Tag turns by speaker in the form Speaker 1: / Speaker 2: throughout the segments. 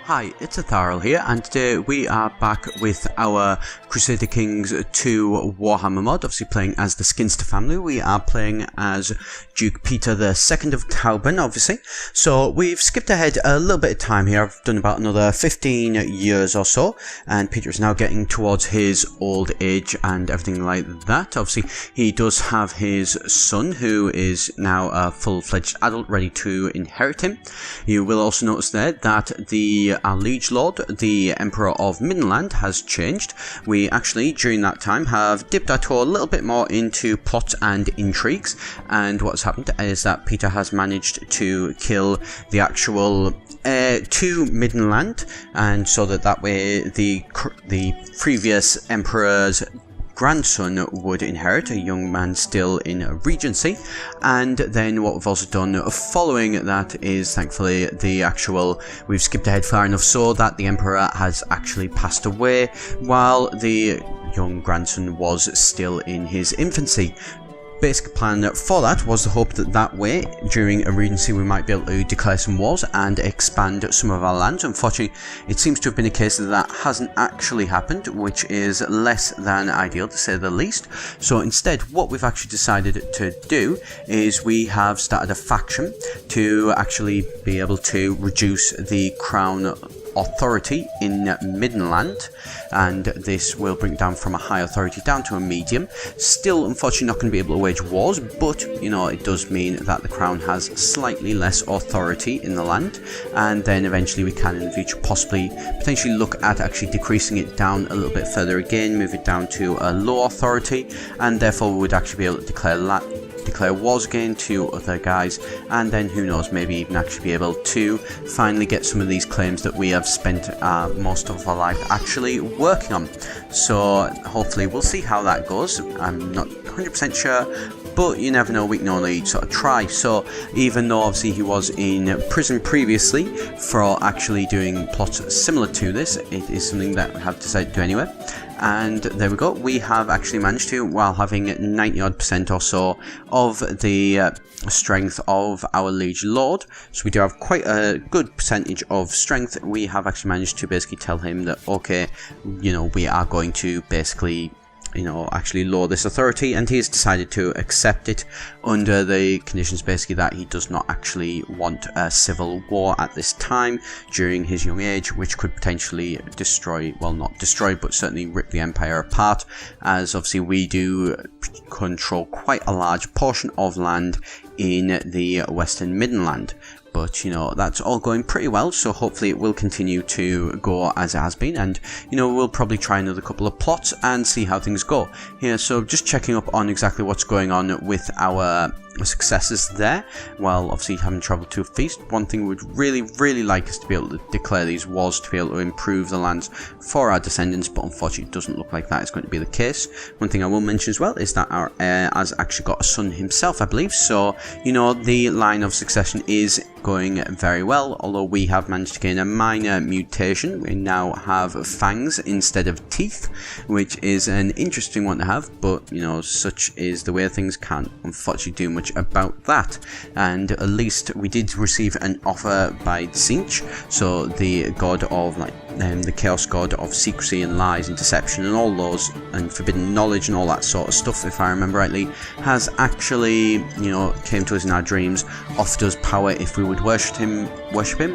Speaker 1: Hi, it's Etharal here, and today we are back with our Crusader Kings 2 Warhammer mod, obviously playing as the Skinster family. We are playing as Duke Peter II of Tauben, obviously. So we've skipped ahead a little bit of time here. I've done about another 15 years or so, and Peter is now getting towards his old age and everything like that. Obviously, he does have his son, who is now a full-fledged adult, ready to inherit him. You will also notice there that our liege lord, the Emperor of Middenland, has changed. We actually, during that time, have dipped our toe a little bit more into plots and intrigues, and what's happened is that Peter has managed to kill the actual heir to Middenland, and so that way the previous emperor's grandson would inherit, a young man still in regency. And then what we've also done following that is, thankfully, we've skipped ahead far enough so that the emperor has actually passed away while the young grandson was still in his infancy. Basic plan for that was the hope that way, during a regency, we might be able to declare some wars and expand some of our lands. Unfortunately, it seems to have been a case that hasn't actually happened, which is less than ideal, to say the least. So instead, what we've actually decided to do is we have started a faction to actually be able to reduce the crown authority in Middenland, and this will bring it down from a high authority down to a medium. Still, unfortunately, not going to be able to wage wars, but you know, it does mean that the crown has slightly less authority in the land, and then eventually we can in the future potentially look at actually decreasing it down a little bit further again, move it down to a low authority, and therefore we would actually be able to declare wars again to other guys, and then who knows, maybe even actually be able to finally get some of these claims that we have spent most of our life actually working on. So hopefully we'll see how that goes. I'm not 100% sure, but you never know, we can only sort of try. So even though obviously he was in prison previously for actually doing plots similar to this, it is something that we have decided to do anyway. And there we go, we have actually managed to, while having 90% or so of the strength of our liege lord, so we do have quite a good percentage of strength, we have actually managed to basically tell him that, okay, you know, we are going to basically, you know, actually lower this authority, and he has decided to accept it under the conditions basically that he does not actually want a civil war at this time during his young age, which could potentially destroy, well, not destroy, but certainly rip the empire apart, as obviously we do control quite a large portion of land in the western Middenland. But, you know, that's all going pretty well, so hopefully it will continue to go as it has been, and, you know, we'll probably try another couple of plots and see how things go here. So just checking up on exactly what's going on with our successes there. Well, obviously having travelled to a feast, one thing we'd really like is to be able to declare these wars to be able to improve the lands for our descendants, but unfortunately it doesn't look like that is going to be the case. One thing I will mention as well is that our heir has actually got a son himself, I believe, so, you know, the line of succession is going very well, although we have managed to gain a minor mutation. We now have fangs instead of teeth, which is an interesting one to have, but, you know, such is the way things, can't unfortunately do much about that. And at least we did receive an offer by Tzeentch, so the god of, like, the chaos god of secrecy and lies and deception and all those, and forbidden knowledge and all that sort of stuff, if I remember rightly, has actually, you know, came to us in our dreams, offered us power if we would worship him,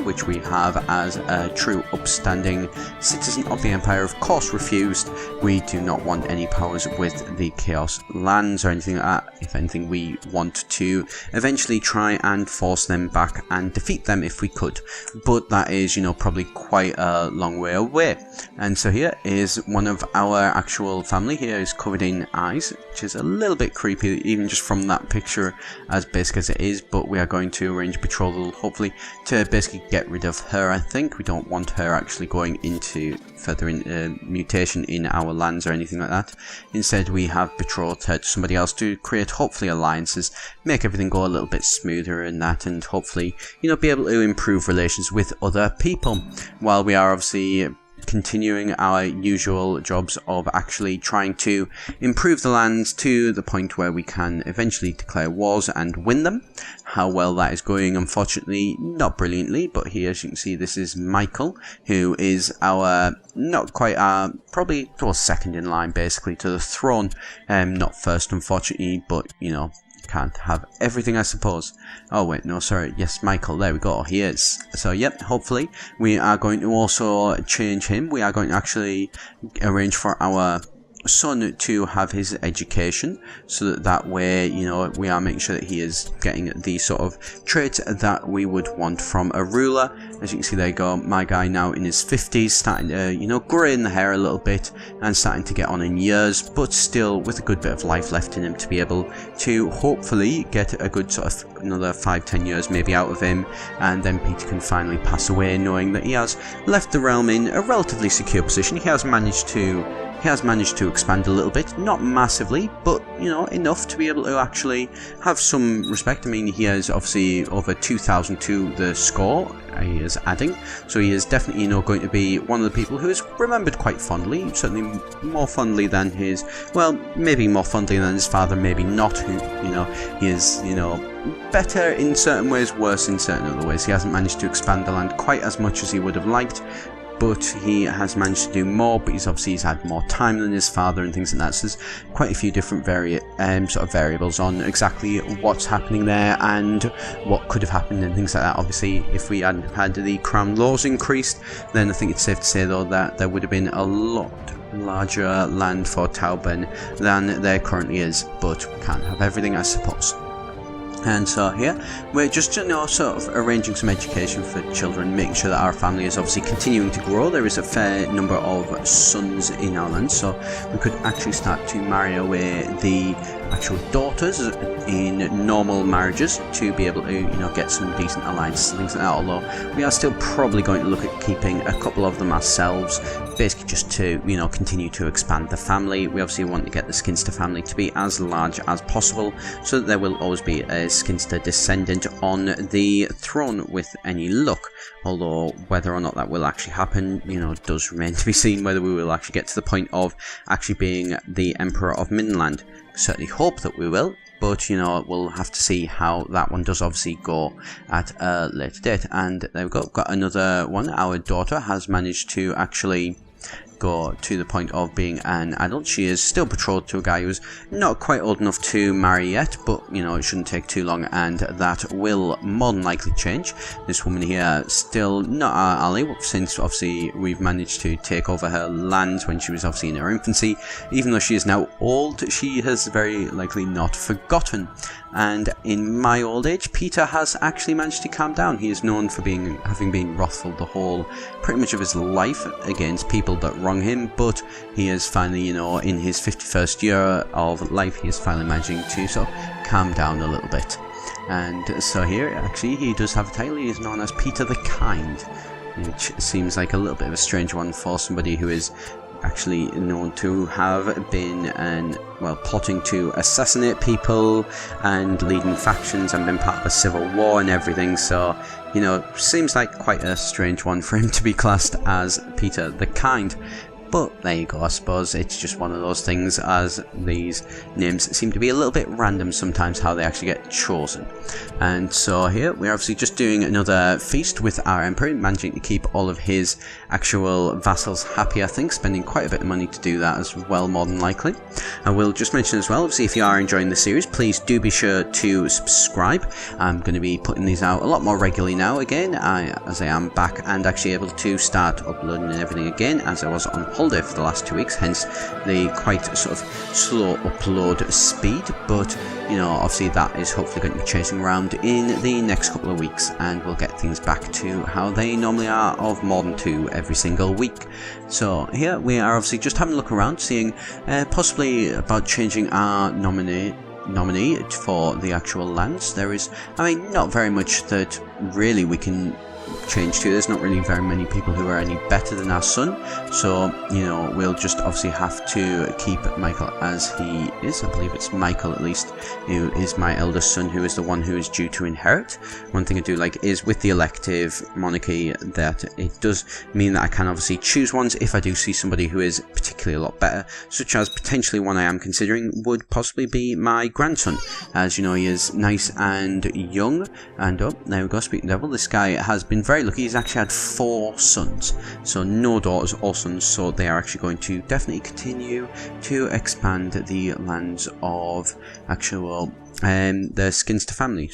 Speaker 1: which we have as a true upstanding citizen of the Empire. Of course refused. We do not want any powers with the Chaos lands or anything like that. If anything, we want to eventually try and force them back and defeat them if we could, but that is, you know, probably quite a long way away. And so here is one of our actual family. Here is covered in eyes, which is a little bit creepy even just from that picture, as basic as it is, but we are going to arrange betrothal hopefully to basically get rid of her. I think we don't want her actually going into further mutation in our lands or anything like that. Instead, we have betrothed her to somebody else to create hopefully alliances, make everything go a little bit smoother and that, and hopefully, you know, be able to improve relations with other people, while we are obviously continuing our usual jobs of actually trying to improve the lands to the point where we can eventually declare wars and win them. How well that is going, unfortunately, not brilliantly, but here, as you can see, this is Michael, who is our, not quite our, probably second in line, basically, to the throne. Not first, unfortunately, but, you know, can't have everything, I suppose. Oh wait, no, sorry, yes, Michael, there we go, he is. So yep, hopefully we are going to also change him. We are going to actually arrange for our son to have his education, so that way, you know, we are making sure that he is getting the sort of traits that we would want from a ruler. As you can see, there you go, my guy now in his 50s, starting to, you know, grey in the hair a little bit and starting to get on in years, but still with a good bit of life left in him to be able to hopefully get a good sort of another 5-10 years maybe out of him, and then Peter can finally pass away knowing that he has left the realm in a relatively secure position. He has managed to expand a little bit, not massively, but, you know, enough to be able to actually have some respect. I mean, he has obviously over 2,000 to the score he is adding, so he is definitely, you know, going to be one of the people who is remembered quite fondly, certainly more fondly than his, well, maybe more fondly than his father, maybe not, who, you know, he is, you know, better in certain ways, worse in certain other ways. He hasn't managed to expand the land quite as much as he would have liked, but he has managed to do more, but he's had more time than his father and things like that, so there's quite a few different sort of variables on exactly what's happening there and what could have happened and things like that. Obviously, if we hadn't had the crown laws increased, then I think it's safe to say though that there would have been a lot larger land for Tauben than there currently is, but we can't have everything, I suppose. And so here, we're just, you know, sort of arranging some education for children, making sure that our family is obviously continuing to grow. There is a fair number of sons in our land, so we could actually start to marry away the actual daughters in normal marriages to be able to, you know, get some decent alliances and things like that, although we are still probably going to look at keeping a couple of them ourselves, basically just to, you know, continue to expand the family. We obviously want to get the Skinster family to be as large as possible, so that there will always be a Skinster descendant on the throne with any luck, although whether or not that will actually happen, you know, does remain to be seen, whether we will actually get to the point of actually being the Emperor of Middenland. Certainly hope that we will, but, you know, we'll have to see how that one does obviously go at a later date. And there we go, got another one. Our daughter has managed to actually go to the point of being an adult. She is still betrothed to a guy who's not quite old enough to marry yet, but, you know, it shouldn't take too long, and that will more than likely change. This woman here still not our ally, since obviously we've managed to take over her lands when she was obviously in her infancy. Even though she is now old, she has very likely not forgotten. And in my old age, Peter has actually managed to calm down. He is known for having been wrathful pretty much of his life against people that wrong him, but he is finally, you know, in his 51st year of life, he is finally managing to sort of calm down a little bit. And so here, actually, he does have a title. He is known as Peter the Kind, which seems like a little bit of a strange one for somebody who is actually known to have been plotting to assassinate people and leading factions and been part of a civil war and everything. So, you know, seems like quite a strange one for him to be classed as Peter the Kind. But there you go, I suppose it's just one of those things, as these names seem to be a little bit random sometimes how they actually get chosen. And so here we're obviously just doing another feast with our Emperor, managing to keep all of his actual vassals happy, I think, spending quite a bit of money to do that as well, more than likely. I will just mention as well, obviously, if you are enjoying the series, please do be sure to subscribe. I'm going to be putting these out a lot more regularly now again, as I am back and actually able to start uploading and everything again, as I was on holiday for the last 2 weeks, hence the quite sort of slow upload speed. But, you know, obviously that is hopefully going to be chasing around in the next couple of weeks, and we'll get things back to how they normally are, of more than 2 every single week. So here we are obviously just having a look around, seeing possibly about changing our nominee for the actual lands. There is, I mean, not very much that really we can change to. There's not really very many people who are any better than our son, so you know, we'll just obviously have to keep Michael as he is. I believe it's Michael at least, who is my eldest son, who is the one who is due to inherit. One thing I do like is with the elective monarchy that it does mean that I can obviously choose ones if I do see somebody who is particularly a lot better, such as potentially one I am considering would possibly be my grandson. As you know, he is nice and young, and oh, there we go, speaking devil, this guy has been very lucky. He's actually had 4 sons, so no daughters or sons, so they are actually going to definitely continue to expand the lands of actual the Skinster family,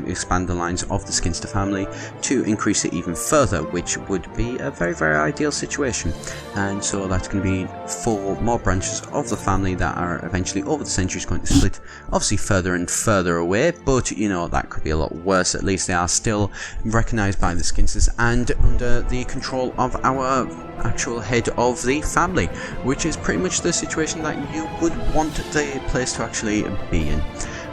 Speaker 1: expand the lines of the Skinster family to increase it even further, which would be a very, very ideal situation. And so that's going to be 4 more branches of the family that are eventually over the centuries going to split obviously further and further away, but you know, that could be a lot worse. At least they are still recognised by the Skinsters and under the control of our actual head of the family, which is pretty much the situation that you would want the place to actually be in.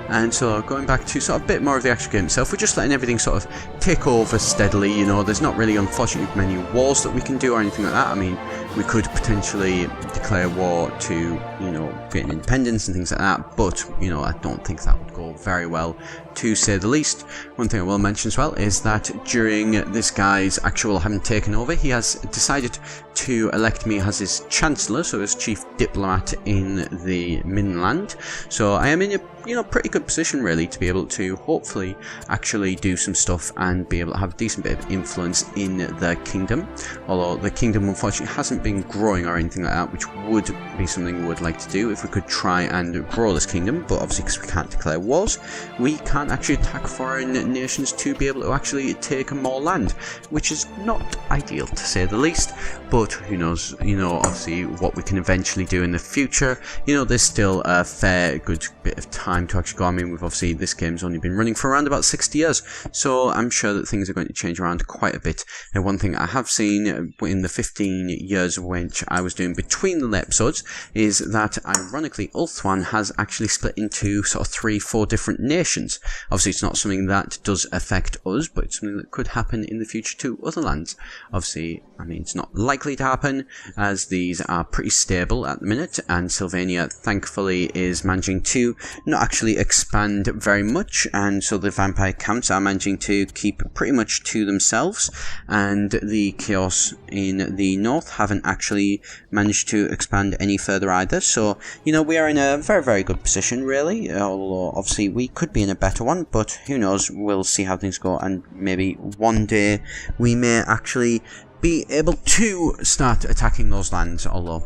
Speaker 1: And so going back to sort of a bit more of the actual game itself, we're just letting everything sort of take over steadily. You know, there's not really, unfortunately, many wars that we can do or anything like that. I mean, we could potentially declare war to, you know, gain independence and things like that, but, you know, I don't think that would go very well, to say the least. One thing I will mention as well is that during this guy's actual having taken over, he has decided to elect me as his Chancellor, so as Chief Diplomat in the Middenland. So I am in a, you know, pretty good position really to be able to hopefully actually do some stuff and be able to have a decent bit of influence in the kingdom. Although the kingdom unfortunately hasn't been growing or anything like that, which would be something we would like to do if we could try and grow this kingdom, but obviously because we can't declare wars, we can't actually attack foreign nations to be able to actually take more land, which is not ideal to say the least. But who knows, you know, obviously what we can eventually do in the future. You know, there's still a fair good bit of time to actually go. I mean, we've obviously, this game's only been running for around about 60 years, so I'm sure that things are going to change around quite a bit. And one thing I have seen in the 15 years which I was doing between the episodes is that, ironically, Ulthuan has actually split into sort of 3-4 different nations. Obviously, it's not something that does affect us, but it's something that could happen in the future to other lands. Obviously, I mean, it's not likely to happen, as these are pretty stable at the minute, and Sylvania, thankfully, is managing to not actually expand very much, and so the vampire counts are managing to keep pretty much to themselves, and the chaos in the north haven't actually managed to expand any further either. So, you know, we are in a very, very good position, really, although obviously we could be in a better one, but who knows, we'll see how things go, and maybe one day we may actually be able to start attacking those lands, although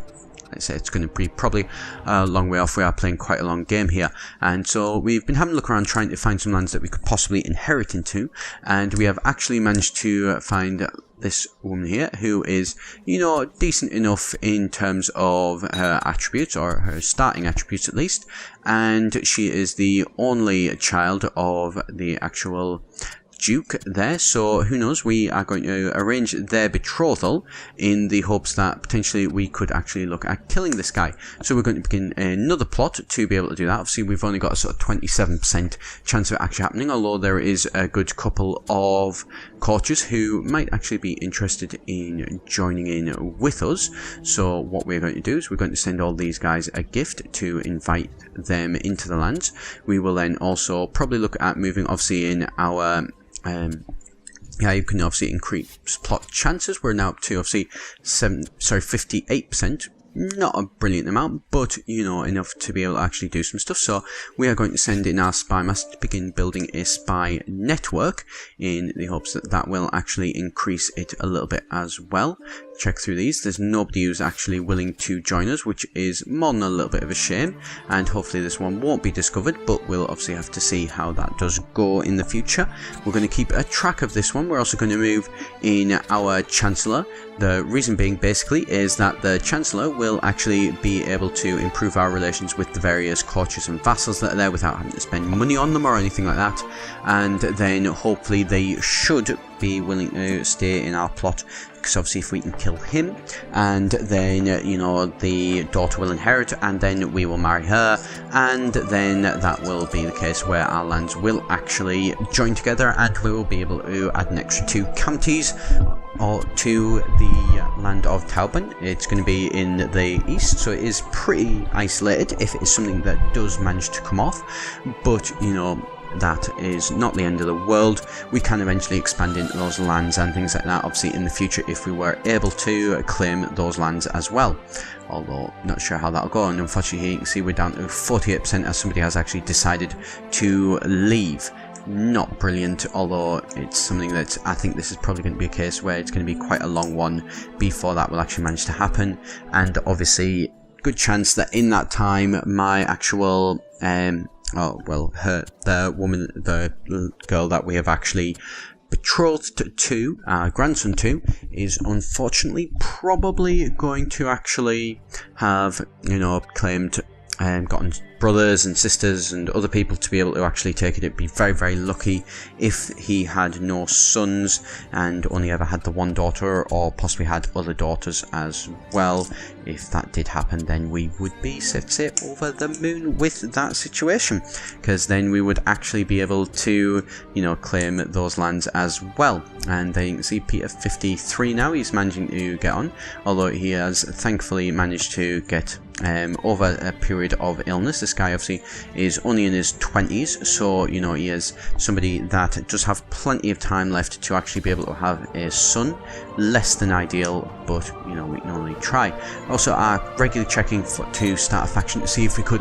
Speaker 1: I'd say it's going to be probably a long way off. We are playing quite a long game here, and so we've been having a look around trying to find some lands that we could possibly inherit into, and we have actually managed to find this woman here who is, you know, decent enough in terms of her attributes, or her starting attributes at least, and she is the only child of the actual Duke there, so who knows, we are going to arrange their betrothal in the hopes that potentially we could actually look at killing this guy. So we're going to begin another plot to be able to do that. Obviously we've only got a sort of 27% chance of it actually happening, although there is a good couple of courtiers who might actually be interested in joining in with us. So what we're going to do is we're going to send all these guys a gift to invite them into the lands. We will then also probably look at moving obviously in our yeah, you can obviously increase plot chances. We're now up to obviously 58%. Not a brilliant amount, but, you know, enough to be able to actually do some stuff. So we are going to send in our spy master to begin building a spy network in the hopes that that will actually increase it a little bit as well. Check through these. There's nobody who's actually willing to join us, which is more than a little bit of a shame, and hopefully this one won't be discovered, but we'll obviously have to see how that does go in the future. We're going to keep a track of this one. We're also going to move in our Chancellor. The reason being basically is that the Chancellor will actually be able to improve our relations with the various courtiers and vassals that are there without having to spend money on them or anything like that, and then hopefully they should be willing to stay in our plot, because obviously if we can kill him, and then you know, the daughter will inherit, and then we will marry her, and then that will be the case where our lands will actually join together, and we will be able to add an extra 2 counties or to the land of Tauben. It's going to be in the east, so it is pretty isolated if it is something that does manage to come off, but you know, that is not the end of the world. We can eventually expand into those lands and things like that, obviously in the future, if we were able to claim those lands as well, although not sure how that'll go. And unfortunately here you can see we're down to 48% as somebody has actually decided to leave. Not brilliant, although it's something that I think this is probably going to be a case where it's going to be quite a long one before that will actually manage to happen, and obviously good chance that in that time my actual the girl that we have actually betrothed to, grandson to, is unfortunately probably going to actually have, you know, claimed and gotten brothers and sisters and other people to be able to actually take it. It'd be very, very lucky if he had no sons and only ever had the one daughter, or possibly had other daughters as well. If that did happen, then we would be, safe to say, over the moon with that situation, because then we would actually be able to, you know, claim those lands as well. And then you can see Peter 53 now, he's managing to get on, although he has thankfully managed to get over a period of illness. This guy obviously is only in his 20s, so you know, he is somebody that does have plenty of time left to actually be able to have a son. Less than ideal, but you know, we can only try. Also, regularly checking to start a faction to see if we could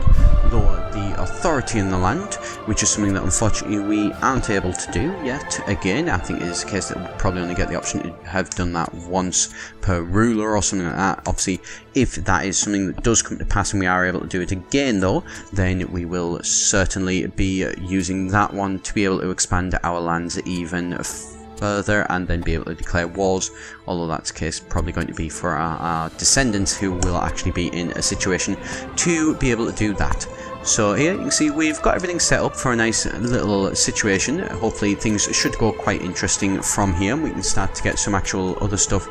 Speaker 1: lower the authority in the land, which is something that unfortunately we aren't able to do yet. Again, I think it is a case that we'll probably only get the option to have done that once per ruler or something like that. Obviously, if that is something that does come to pass and we are able to do it again though, then we will certainly be using that one to be able to expand our lands even further and then be able to declare wars, although that's the case probably going to be for our descendants, who will actually be in a situation to be able to do that. So here you can see we've got everything set up for a nice little situation. Hopefully things should go quite interesting from here, and we can start to get some actual other stuff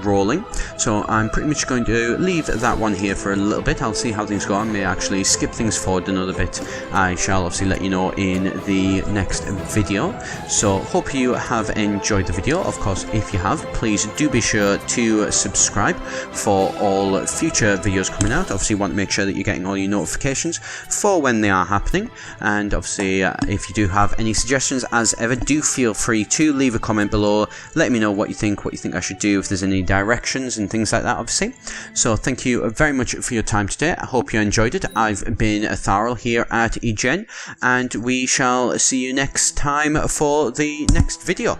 Speaker 1: rolling. So I'm pretty much going to leave that one here for a little bit. I'll see how things go. I may actually skip things forward another bit. I shall obviously let you know in the next video. So hope you have enjoyed the video. Of course, if you have, please do be sure to subscribe for all future videos coming out. Obviously you want to make sure that you're getting all your notifications for when they are happening, and obviously if you do have any suggestions, as ever, do feel free to leave a comment below. Let me know what you think I should do, if there's any directions and things like that, obviously. So thank you very much for your time today. I hope you enjoyed it. I've been Etharal here at eGen, and we shall see you next time for the next video.